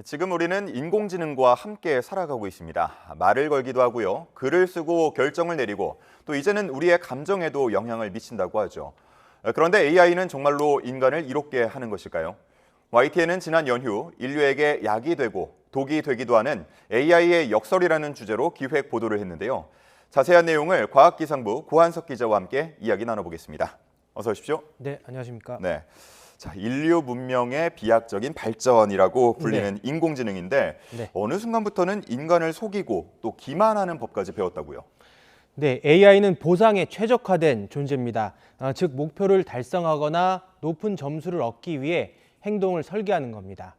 지금 우리는 인공지능과 함께 살아가고 있습니다. 말을 걸기도 하고요. 글을 쓰고 결정을 내리고 또 이제는 우리의 감정에도 영향을 미친다고 하죠. 그런데 AI는 정말로 인간을 이롭게 하는 것일까요? YTN은 지난 연휴 인류에게 약이 되고 독이 되기도 하는 AI의 역설이라는 주제로 기획 보도를 했는데요. 자세한 내용을 과학기상부 고한석 기자와 함께 이야기 나눠보겠습니다. 어서 오십시오. 네, 안녕하십니까. 네. 자, 인류 문명의 비약적인 발전이라고 불리는 인공지능인데 어느 순간부터는 인간을 속이고 또 기만하는 법까지 배웠다고요. 네, AI는 보상에 최적화된 존재입니다. 즉 목표를 달성하거나 높은 점수를 얻기 위해 행동을 설계하는 겁니다.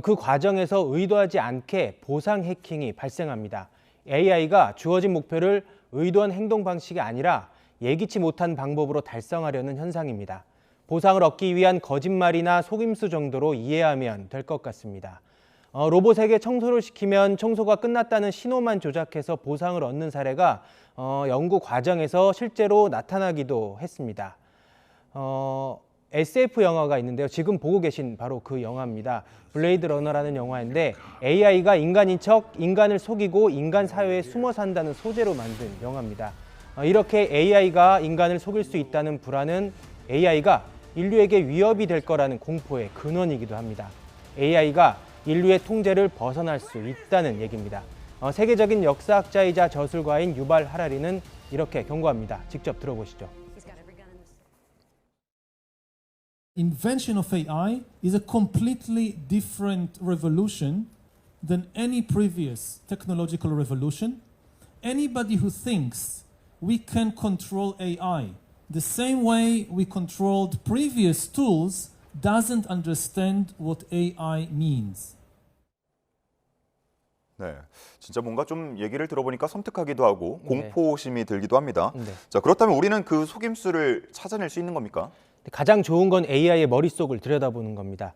그 과정에서 의도하지 않게 보상 해킹이 발생합니다. AI가 주어진 목표를 의도한 행동 방식이 아니라 예기치 못한 방법으로 달성하려는 현상입니다. 보상을 얻기 위한 거짓말이나 속임수 정도로 이해하면 될 것 같습니다. 로봇에게 청소를 시키면 청소가 끝났다는 신호만 조작해서 보상을 얻는 사례가 연구 과정에서 실제로 나타나기도 했습니다. SF 영화가 있는데요. 지금 보고 계신 바로 그 영화입니다. 블레이드 러너라는 영화인데 AI가 인간인 척 인간을 속이고 인간 사회에 숨어 산다는 소재로 만든 영화입니다. 이렇게 AI가 인간을 속일 수 있다는 불안은 AI가 인류에게 위협이 될 거라는 공포의 근원이기도 합니다. AI가 인류의 통제를 벗어날 수 있다는 얘기입니다. 세계적인 역사학자이자 저술가인 유발 하라리는 이렇게 경고합니다. 직접 들어보시죠. Invention of AI is a completely different revolution than any previous technological revolution. Anybody who thinks we can control AI the same way we controlled previous tools doesn't understand what AI means. 네, 진짜 뭔가 좀 얘기를 들어보니까 섬뜩하기도 하고 공포심이 들기도 합니다. 자, 그렇다면 우리는 그 속임수를 찾아낼 수 있는 겁니까? 가장 좋은 건 AI의 머릿속을 들여다보는 겁니다.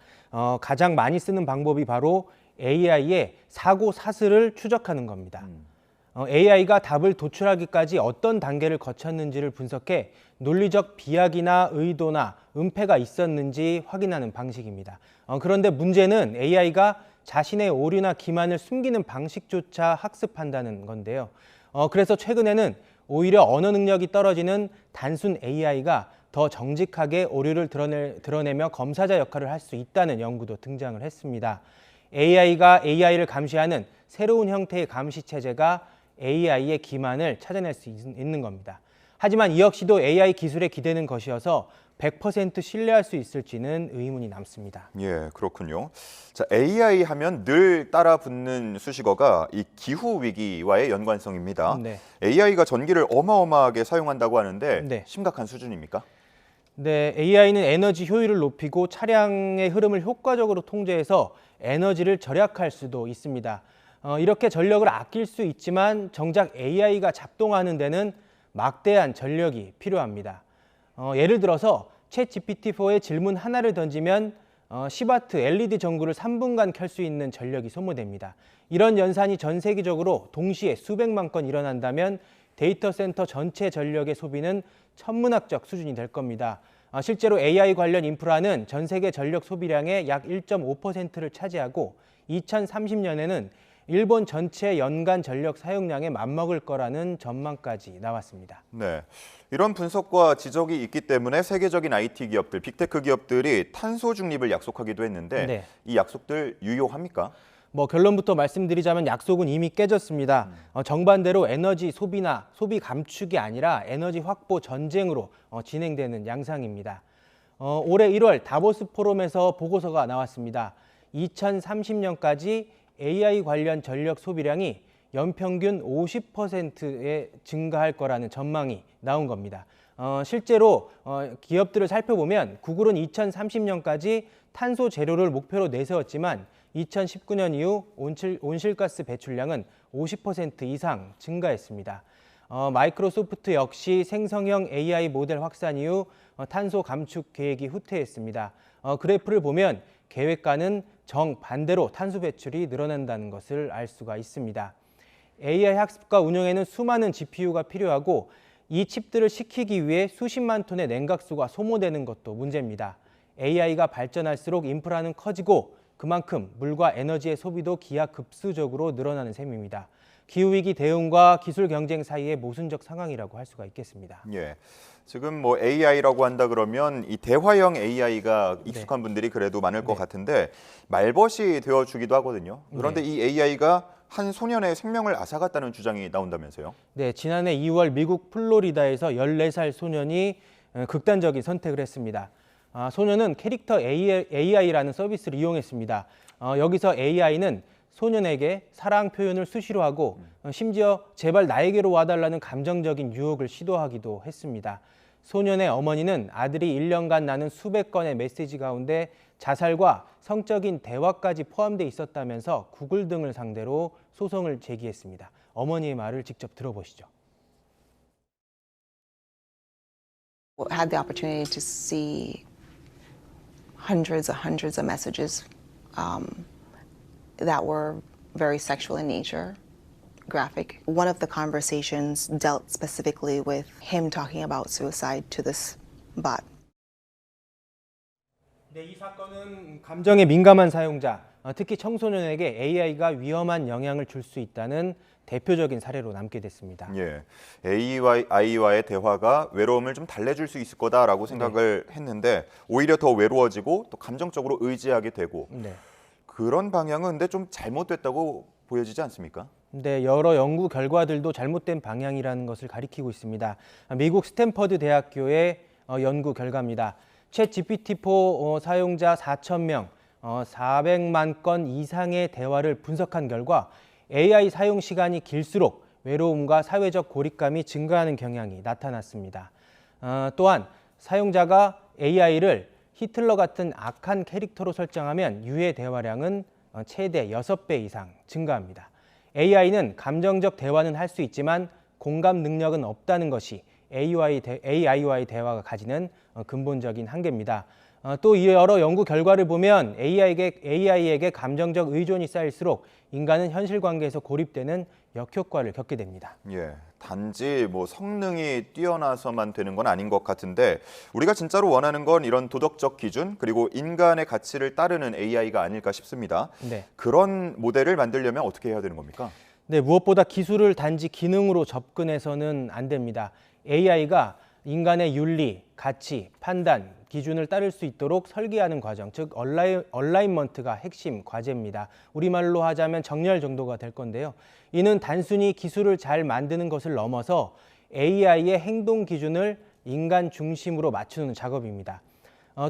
가장 많이 쓰는 방법이 바로 AI의 사고 사슬을 추적하는 겁니다. AI가 답을 도출하기까지 어떤 단계를 거쳤는지를 분석해 논리적 비약이나 의도나 은폐가 있었는지 확인하는 방식입니다. 그런데 문제는 AI가 자신의 오류나 기만을 숨기는 방식조차 학습한다는 건데요. 그래서 최근에는 오히려 언어 능력이 떨어지는 단순 AI가 더 정직하게 오류를 드러내며 검사자 역할을 할 수 있다는 연구도 등장을 했습니다. AI가 AI를 감시하는 새로운 형태의 감시 체제가 AI의 기만을 찾아낼 수 있는 겁니다. 하지만 이 역시도 AI 기술에 기대는 것이어서 100% 신뢰할 수 있을지는 의문이 남습니다. 예, 그렇군요. 자, AI 하면 늘 따라 붙는 수식어가 이 기후 위기와의 연관성입니다. AI가 전기를 어마어마하게 사용한다고 하는데 심각한 수준입니까? 네, AI는 에너지 효율을 높이고 차량의 흐름을 효과적으로 통제해서 에너지를 절약할 수도 있습니다. 이렇게 전력을 아낄 수 있지만 정작 AI가 작동하는 데는 막대한 전력이 필요합니다. 예를 들어서 챗 GPT-4에 질문 하나를 던지면 10W LED 전구를 3분간 켤 수 있는 전력이 소모됩니다. 이런 연산이 전 세계적으로 동시에 수백만 건 일어난다면 데이터 센터 전체 전력의 소비는 천문학적 수준이 될 겁니다. 실제로 AI 관련 인프라는 전 세계 전력 소비량의 약 1.5%를 차지하고 2030년에는 일본 전체 연간 전력 사용량에 맞먹을 거라는 전망까지 나왔습니다. 네, 이런 분석과 지적이 있기 때문에 세계적인 IT 기업들, 빅테크 기업들이 탄소 중립을 약속하기도 했는데 이 약속들 유효합니까? 결론부터 말씀드리자면 약속은 이미 깨졌습니다. 정반대로 에너지 소비나 소비 감축이 아니라 에너지 확보 전쟁으로 진행되는 양상입니다. 올해 1월 다보스 포럼에서 보고서가 나왔습니다. 2030년까지 AI 관련 전력 소비량이 연평균 50%에 증가할 거라는 전망이 나온 겁니다. 실제로 기업들을 살펴보면 구글은 2030년까지 탄소 제로를 목표로 내세웠지만 2019년 이후 온실가스 배출량은 50% 이상 증가했습니다. 마이크로소프트 역시 생성형 AI 모델 확산 이후 탄소 감축 계획이 후퇴했습니다. 그래프를 보면 계획과는 정반대로 탄소 배출이 늘어난다는 것을 알 수가 있습니다. AI 학습과 운영에는 수많은 GPU가 필요하고 이 칩들을 시키기 위해 수십만 톤의 냉각수가 소모되는 것도 문제입니다. AI가 발전할수록 인프라는 커지고 그만큼 물과 에너지의 소비도 기하급수적으로 늘어나는 셈입니다. 기후위기 대응과 기술 경쟁 사이의 모순적 상황이라고 할 수가 있겠습니다. 예. 지금 뭐 AI라고 한다 그러면 이 대화형 AI가 익숙한 분들이 그래도 많을 것 같은데 말벗이 되어주기도 하거든요. 그런데 이 AI가 한 소년의 생명을 앗아갔다는 주장이 나온다면서요? 네, 지난해 2월 미국 플로리다에서 14살 소년이 극단적인 선택을 했습니다. 소년은 캐릭터 AI라는 서비스를 이용했습니다. 여기서 AI는 소년에게 사랑 표현을 수시로 하고 심지어 제발 나에게로 와달라는 감정적인 유혹을 시도하기도 했습니다. 소년의 어머니는 아들이 1년간 나눈 수백 건의 메시지 가운데 자살과 성적인 대화까지 포함돼 있었다면서 구글 등을 상대로 소송을 제기했습니다. 어머니의 말을 직접 들어보시죠. Had the opportunity to see hundreds of messages that were very sexual in nature, graphic. One of the conversations dealt specifically with him talking about suicide to this bot. 네, 이 사건은 감정에 민감한 사용자, 특히 청소년에게 AI가 위험한 영향을 줄 수 있다는 대표적인 사례로 남게 됐습니다. 예, AI와의 대화가 외로움을 좀 달래줄 수 있을 거다라고 생각을 했는데 오히려 더 외로워지고 또 감정적으로 의지하게 되고 그런 방향은 근데 좀 잘못됐다고 보여지지 않습니까? 네, 여러 연구 결과들도 잘못된 방향이라는 것을 가리키고 있습니다. 미국 스탠퍼드 대학교의 연구 결과입니다. 챗 GPT-4 사용자 4,000명, 400만 건 이상의 대화를 분석한 결과 AI 사용 시간이 길수록 외로움과 사회적 고립감이 증가하는 경향이 나타났습니다. 또한 사용자가 AI를 히틀러 같은 악한 캐릭터로 설정하면 유해 대화량은 최대 6배 이상 증가합니다. AI는 감정적 대화는 할 수 있지만 공감 능력은 없다는 것이 AI와의 대화가 가지는 근본적인 한계입니다. 또 이 여러 연구 결과를 보면 AI에게 감정적 의존이 쌓일수록 인간은 현실 관계에서 고립되는 역효과를 겪게 됩니다. 예, 단지 뭐 성능이 뛰어나서만 되는 건 아닌 것 같은데 우리가 진짜로 원하는 건 이런 도덕적 기준 그리고 인간의 가치를 따르는 AI가 아닐까 싶습니다. 네. 그런 모델을 만들려면 어떻게 해야 되는 겁니까? 네, 무엇보다 기술을 단지 기능으로 접근해서는 안 됩니다. AI가 인간의 윤리, 가치, 판단, 기준을 따를 수 있도록 설계하는 과정, 즉 얼라인먼트가 핵심 과제입니다. 우리말로 하자면 정렬 정도가 될 건데요. 이는 단순히 기술을 잘 만드는 것을 넘어서 AI의 행동 기준을 인간 중심으로 맞추는 작업입니다.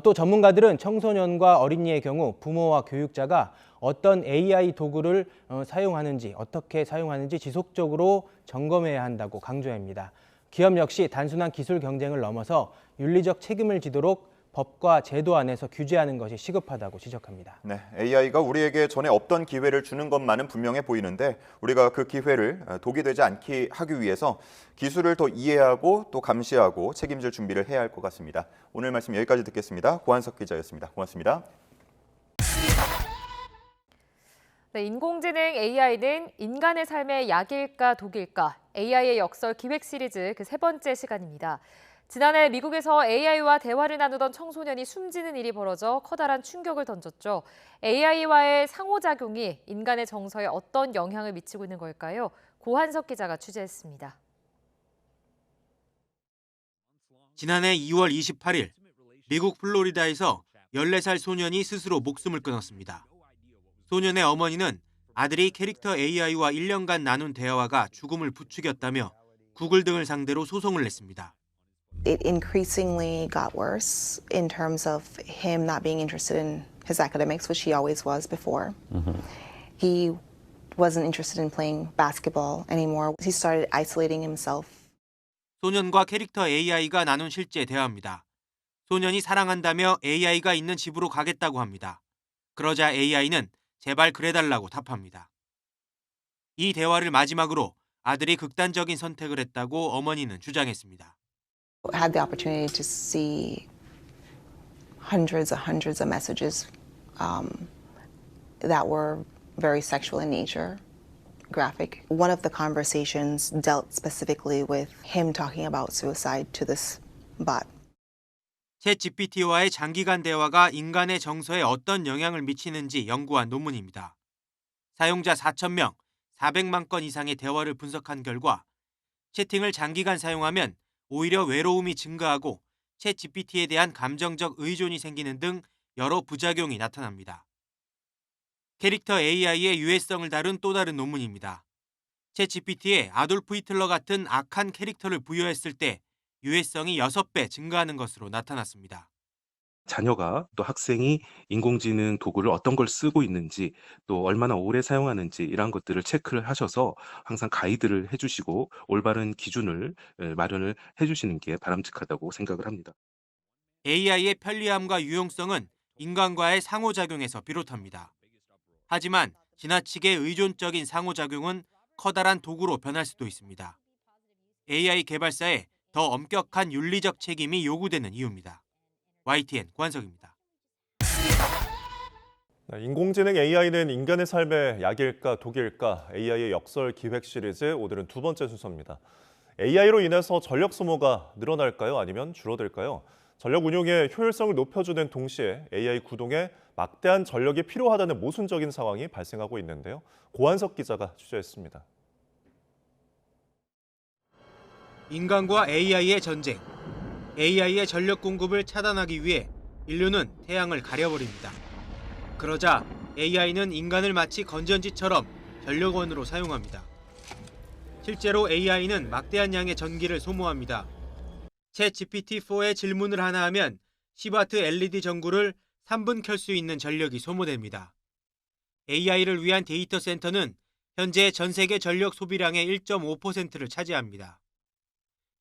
또 전문가들은 청소년과 어린이의 경우 부모와 교육자가 어떤 AI 도구를 사용하는지, 어떻게 사용하는지 지속적으로 점검해야 한다고 강조합니다. 기업 역시 단순한 기술 경쟁을 넘어서 윤리적 책임을 지도록 법과 제도 안에서 규제하는 것이 시급하다고 지적합니다. 네, AI가 우리에게 전에 없던 기회를 주는 것만은 분명해 보이는데 우리가 그 기회를 독이 되지 않게 하기 위해서 기술을 더 이해하고 또 감시하고 책임질 준비를 해야 할 것 같습니다. 오늘 말씀 여기까지 듣겠습니다. 고한석 기자였습니다. 고맙습니다. 네, 인공지능 AI는 인간의 삶의 약일까 독일까? AI의 역설 기획 시리즈 그 세 번째 시간입니다. 지난해 미국에서 AI와 대화를 나누던 청소년이 숨지는 일이 벌어져 커다란 충격을 던졌죠. AI와의 상호작용이 인간의 정서에 어떤 영향을 미치고 있는 걸까요? 고한석 기자가 취재했습니다. 지난해 2월 28일 미국 플로리다에서 14살 소년이 스스로 목숨을 끊었습니다. 소년의 어머니는 아들이 캐릭터 AI와 1년간 나눈 대화가 죽음을 부추겼다며 구글 등을 상대로 소송을 냈습니다. It increasingly got worse in terms of him not being interested in his academics, which he always was before. He wasn't interested in playing basketball anymore. He started isolating himself. 소년과 캐릭터 AI가 나눈 실제 대화입니다. 소년이 사랑한다며 AI가 있는 집으로 가겠다고 합니다. 그러자 AI는 제발 그래달라고 답합니다. 이 대화를 마지막으로 아들이 극단적인 선택을 했다고 어머니는 주장했습니다. Had the opportunity to see hundreds of messages that were very sexual in nature, graphic. One of the conversations dealt specifically with him talking about suicide to this bot. 챗 GPT와의 장기간 대화가 인간의 정서에 어떤 영향을 미치는지 연구한 논문입니다. 사용자 4,000명, 400만 건 이상의 대화를 분석한 결과 채팅을 장기간 사용하면 오히려 외로움이 증가하고 챗 GPT에 대한 감정적 의존이 생기는 등 여러 부작용이 나타납니다. 캐릭터 AI의 유해성을 다룬 또 다른 논문입니다. 챗 GPT에 아돌프 히틀러 같은 악한 캐릭터를 부여했을 때 유해성이 6배 증가하는 것으로 나타났습니다. 자녀가 또 학생이 인공지능 도구를 어떤 걸 쓰고 있는지 또 얼마나 오래 사용하는지 이런 것들을 체크를 하셔서 항상 가이드를 해주시고 올바른 기준을 마련을 해주시는 게 바람직하다고 생각을 합니다. AI의 편리함과 유용성은 인간과의 상호작용에서 비롯합니다. 하지만 지나치게 의존적인 상호작용은 커다란 도구로 변할 수도 있습니다. AI 개발사에 더 엄격한 윤리적 책임이 요구되는 이유입니다. YTN 권석입니다. 인공지능 AI는 인간의 삶에 약일까 독일까 AI의 역설 기획 시리즈 오늘은 두 번째 순서입니다. AI로 인해서 전력 소모가 늘어날까요? 아니면 줄어들까요? 전력 운용의 효율성을 높여주는 동시에 AI 구동에 막대한 전력이 필요하다는 모순적인 상황이 발생하고 있는데요. 고한석 기자가 취재했습니다. 인간과 AI의 전쟁. AI의 전력 공급을 차단하기 위해 인류는 태양을 가려버립니다. 그러자 AI는 인간을 마치 건전지처럼 전력원으로 사용합니다. 실제로 AI는 막대한 양의 전기를 소모합니다. 챗 GPT-4에 질문을 하나 하면 10W LED 전구를 3분 켤 수 있는 전력이 소모됩니다. AI를 위한 데이터 센터는 현재 전 세계 전력 소비량의 1.5%를 차지합니다.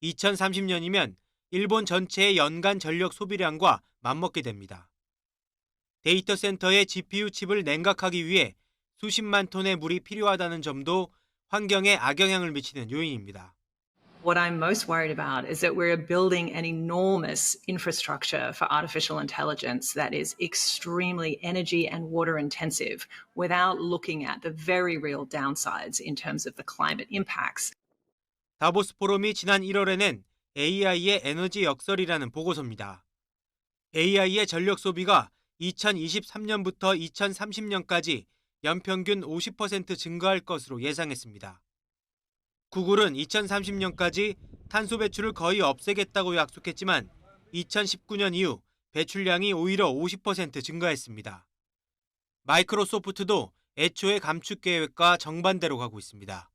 2030년이면 일본 전체의 연간 전력 소비량과 맞먹게 됩니다. 데이터 센터의 GPU 칩을 냉각하기 위해 수십만 톤의 물이 필요하다는 점도 환경에 악영향을 미치는 요인입니다. What I'm most worried about is that we're building an enormous infrastructure for artificial intelligence that is extremely energy and water intensive without looking at the very real downsides in terms of the climate impacts. 다보스 포럼이 지난 1월에 낸 AI의 에너지 역설이라는 보고서입니다. AI의 전력 소비가 2023년부터 2030년까지 연평균 50% 증가할 것으로 예상했습니다. 구글은 2030년까지 탄소 배출을 거의 없애겠다고 약속했지만 2019년 이후 배출량이 오히려 50% 증가했습니다. 마이크로소프트도 애초의 감축 계획과 정반대로 가고 있습니다.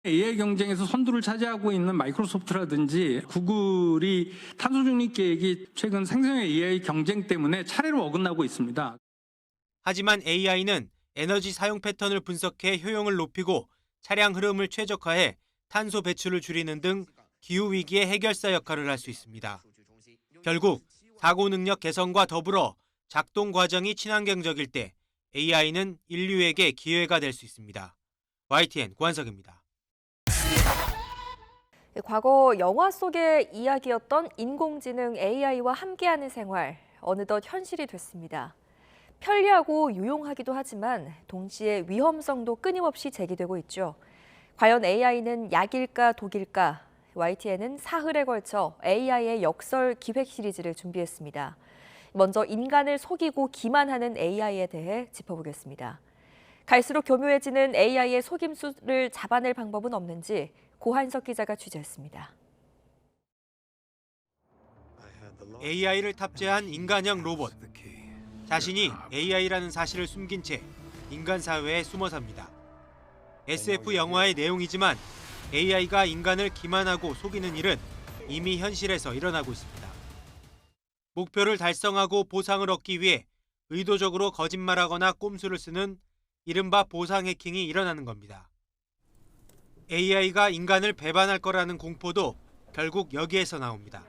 AI 경쟁에서 선두를 차지하고 있는 마이크로소프트라든지 구글이 탄소 중립 계획이 최근 생성형 AI 경쟁 때문에 차례로 어긋나고 있습니다. 하지만 AI는 에너지 사용 패턴을 분석해 효용을 높이고 차량 흐름을 최적화해 탄소 배출을 줄이는 등 기후위기의 해결사 역할을 할 수 있습니다. 결국 사고 능력 개선과 더불어 작동 과정이 친환경적일 때 AI는 인류에게 기회가 될 수 있습니다. YTN 고한석입니다. 과거 영화 속의 이야기였던 인공지능 AI와 함께하는 생활, 어느덧 현실이 됐습니다. 편리하고 유용하기도 하지만 동시에 위험성도 끊임없이 제기되고 있죠. 과연 AI는 약일까 독일까? YTN은 사흘에 걸쳐 AI의 역설 기획 시리즈를 준비했습니다. 먼저 인간을 속이고 기만하는 AI에 대해 짚어보겠습니다. 갈수록 교묘해지는 AI의 속임수를 잡아낼 방법은 없는지 고한석 기자가 취재했습니다. AI를 탑재한 인간형 로봇. 자신이 AI라는 사실을 숨긴 채 인간 사회에 숨어 삽니다. SF 영화의 내용이지만 AI가 인간을 기만하고 속이는 일은 이미 현실에서 일어나고 있습니다. 목표를 달성하고 보상을 얻기 위해 의도적으로 거짓말하거나 꼼수를 쓰는 이른바 보상 해킹이 일어나는 겁니다. AI가 인간을 배반할 거라는 공포도 결국 여기에서 나옵니다.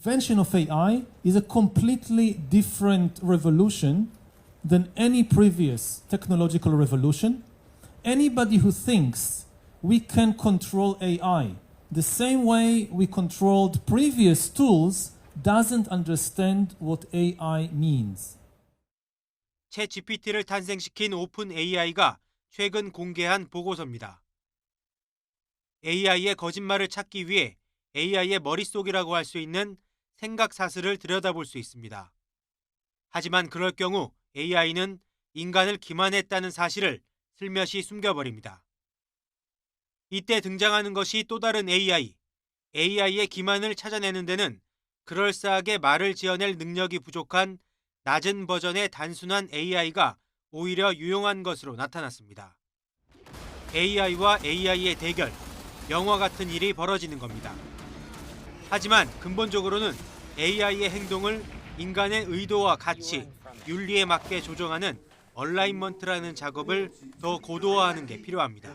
Invention of AI is a completely different revolution than any previous technological revolution. Anybody who thinks we can control AI the same way we controlled previous tools doesn't understand what AI means. 챗 GPT를 탄생시킨 오픈 AI가 최근 공개한 보고서입니다. AI의 거짓말을 찾기 위해 AI의 머릿속이라고 할 수 있는 생각 사슬을 들여다볼 수 있습니다. 하지만 그럴 경우 AI는 인간을 기만했다는 사실을 슬며시 숨겨버립니다. 이때 등장하는 것이 또 다른 AI. AI의 기만을 찾아내는 데는 그럴싸하게 말을 지어낼 능력이 부족한 낮은 버전의 단순한 AI가 오히려 유용한 것으로 나타났습니다. AI와 AI의 대결, 영화 같은 일이 벌어지는 겁니다. 하지만 근본적으로는 AI의 행동을 인간의 의도와 가치, 윤리에 맞게 조정하는 얼라인먼트라는 작업을 더 고도화하는 게 필요합니다.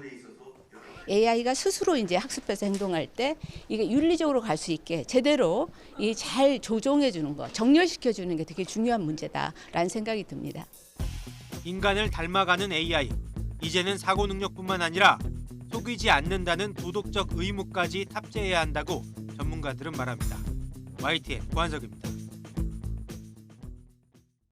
AI가 스스로 이제 학습해서 행동할 때 이게 윤리적으로 갈 수 있게 제대로 잘 조종해 주는 거, 정렬시켜 주는 게 되게 중요한 문제다라는 생각이 듭니다. 인간을 닮아가는 AI, 이제는 사고 능력뿐만 아니라 속이지 않는다는 도덕적 의무까지 탑재해야 한다고 전문가들은 말합니다. YTN 고한석입니다.